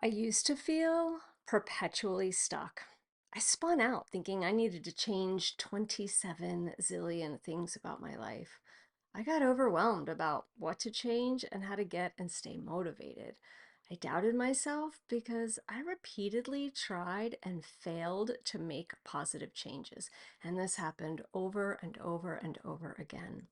I used to feel perpetually stuck. I spun out thinking I needed to change 27 zillion things about my life. I got overwhelmed about what to change and how to get and stay motivated. I doubted myself because I repeatedly tried and failed to make positive changes, and this happened over and over and over again.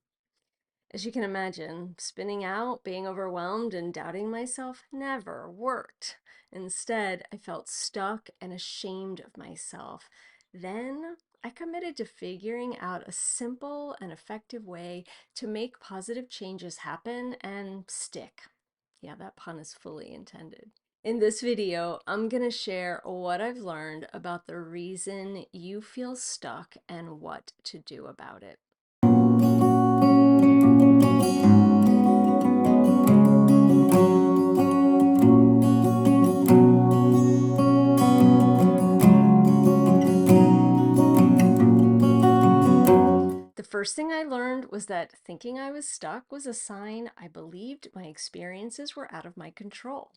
As you can imagine, spinning out, being overwhelmed, and doubting myself never worked. Instead, I felt stuck and ashamed of myself. Then I committed to figuring out a simple and effective way to make positive changes happen and stick. Yeah, that pun is fully intended. In this video, I'm going to share what I've learned about the reason you feel stuck and what to do about it. The first thing I learned was that thinking I was stuck was a sign I believed my experiences were out of my control.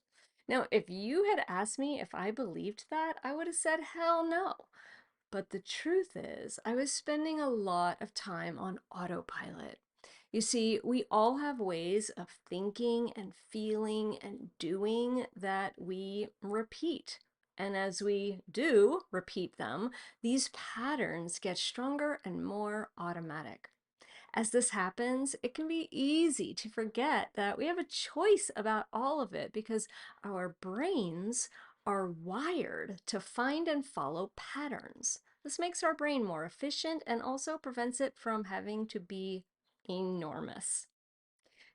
Now, if you had asked me if I believed that, I would have said, hell no. But the truth is, I was spending a lot of time on autopilot. You see, we all have ways of thinking and feeling and doing that we repeat. And as we do repeat them, these patterns get stronger and more automatic. As this happens, it can be easy to forget that we have a choice about all of it because our brains are wired to find and follow patterns. This makes our brain more efficient and also prevents it from having to be enormous.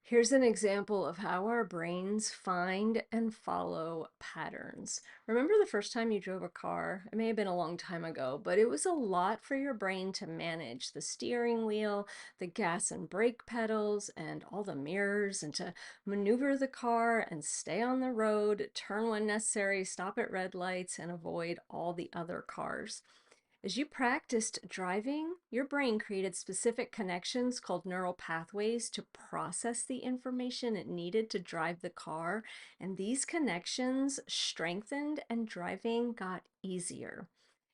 Here's an example of how our brains find and follow patterns. Remember the first time you drove a car? It may have been a long time ago, but it was a lot for your brain to manage the steering wheel, the gas and brake pedals, and all the mirrors, and to maneuver the car and stay on the road, turn when necessary, stop at red lights, and avoid all the other cars. As you practiced driving, your brain created specific connections called neural pathways to process the information it needed to drive the car, and these connections strengthened and driving got easier.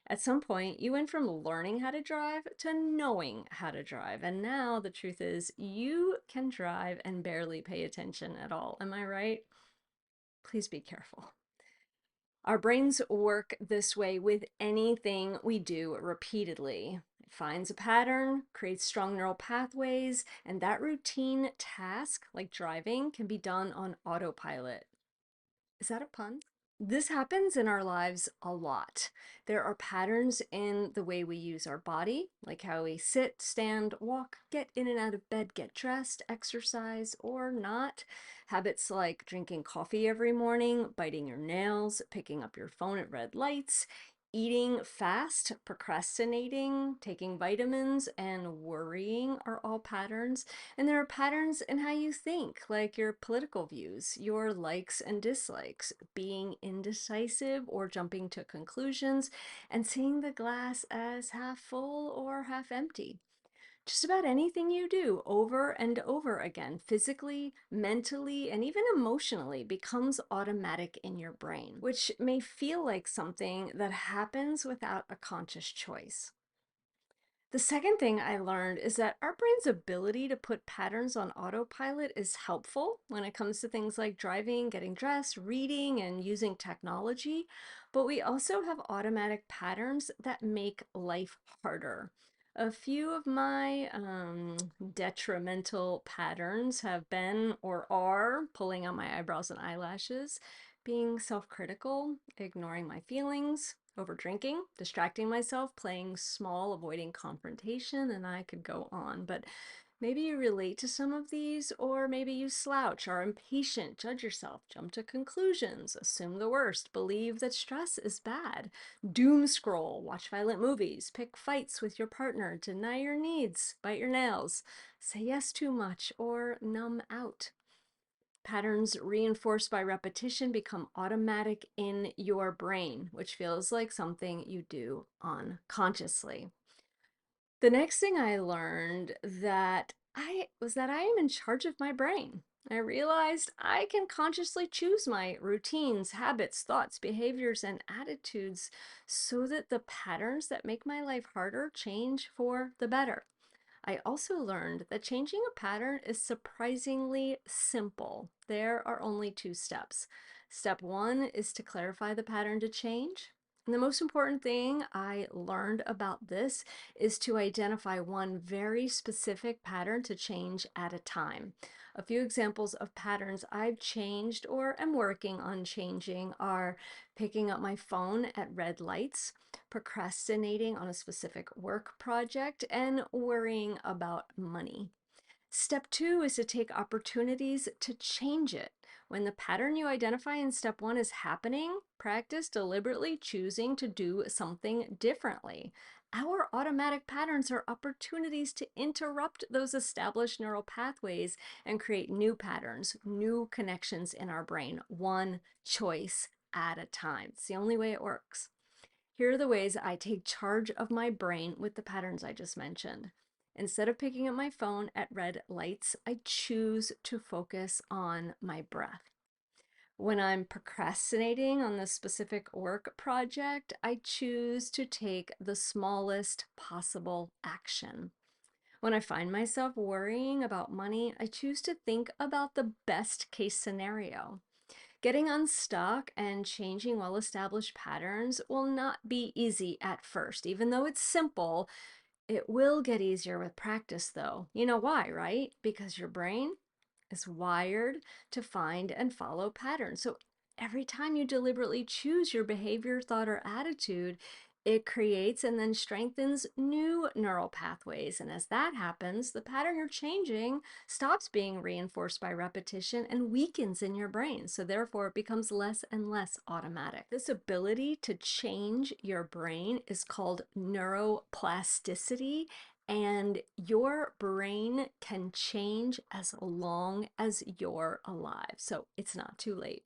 At some point, you went from learning how to drive to knowing how to drive, and now the truth is you can drive and barely pay attention at all. Am I right? Please be careful. Our brains work this way with anything we do repeatedly. It finds a pattern, creates strong neural pathways, and that routine task, like driving, can be done on autopilot. Is that a pun? This happens in our lives a lot. There are patterns in the way we use our body, like how we sit, stand, walk, get in and out of bed, get dressed, exercise, or not. Habits like drinking coffee every morning, biting your nails, picking up your phone at red lights, eating fast, procrastinating, taking vitamins, and worrying are all patterns. And there are patterns in how you think, like your political views, your likes and dislikes, being indecisive or jumping to conclusions, and seeing the glass as half full or half empty. Just about anything you do over and over again, physically, mentally, and even emotionally, becomes automatic in your brain, which may feel like something that happens without a conscious choice. The second thing I learned is that our brain's ability to put patterns on autopilot is helpful when it comes to things like driving, getting dressed, reading, and using technology. But we also have automatic patterns that make life harder. A few of my detrimental patterns have been or are pulling out my eyebrows and eyelashes, being self-critical, ignoring my feelings, over drinking, distracting myself, playing small, avoiding confrontation, and I could go on. But maybe you relate to some of these, or maybe you slouch, are impatient, judge yourself, jump to conclusions, assume the worst, believe that stress is bad, doom scroll, watch violent movies, pick fights with your partner, deny your needs, bite your nails, say yes too much, or numb out. Patterns reinforced by repetition become automatic in your brain, which feels like something you do unconsciously. The next thing I learned that I am in charge of my brain. I realized I can consciously choose my routines, habits, thoughts, behaviors, and attitudes so that the patterns that make my life harder change for the better. I also learned that changing a pattern is surprisingly simple. There are only two steps. Step one is to clarify the pattern to change. And the most important thing I learned about this is to identify one very specific pattern to change at a time. A few examples of patterns I've changed or am working on changing are picking up my phone at red lights, procrastinating on a specific work project, and worrying about money. Step two is to take opportunities to change it. When the pattern you identify in step one is happening, practice deliberately choosing to do something differently. Our automatic patterns are opportunities to interrupt those established neural pathways and create new patterns, new connections in our brain, one choice at a time. It's the only way it works. Here are the ways I take charge of my brain with the patterns I just mentioned. Instead of picking up my phone at red lights, I choose to focus on my breath. When I'm procrastinating on the specific work project, I choose to take the smallest possible action. When I find myself worrying about money, I choose to think about the best case scenario. Getting unstuck and changing well established patterns will not be easy at first. Even though it's simple, it will get easier with practice, though. You know why, right? Because your brain is wired to find and follow patterns. So every time you deliberately choose your behavior, thought, or attitude, it creates and then strengthens new neural pathways. And as that happens, the pattern you're changing stops being reinforced by repetition and weakens in your brain. So therefore, it becomes less and less automatic. This ability to change your brain is called neuroplasticity, and your brain can change as long as you're alive. So it's not too late.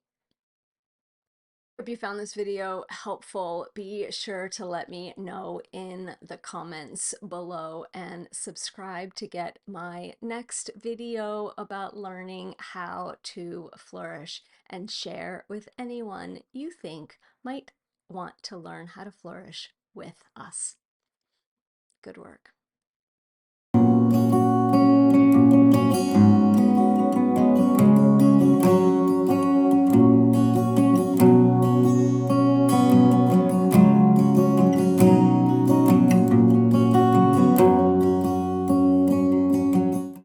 Hope you found this video helpful. Be sure to let me know in the comments below and subscribe to get my next video about learning how to flourish, and share with anyone you think might want to learn how to flourish with us. Good work.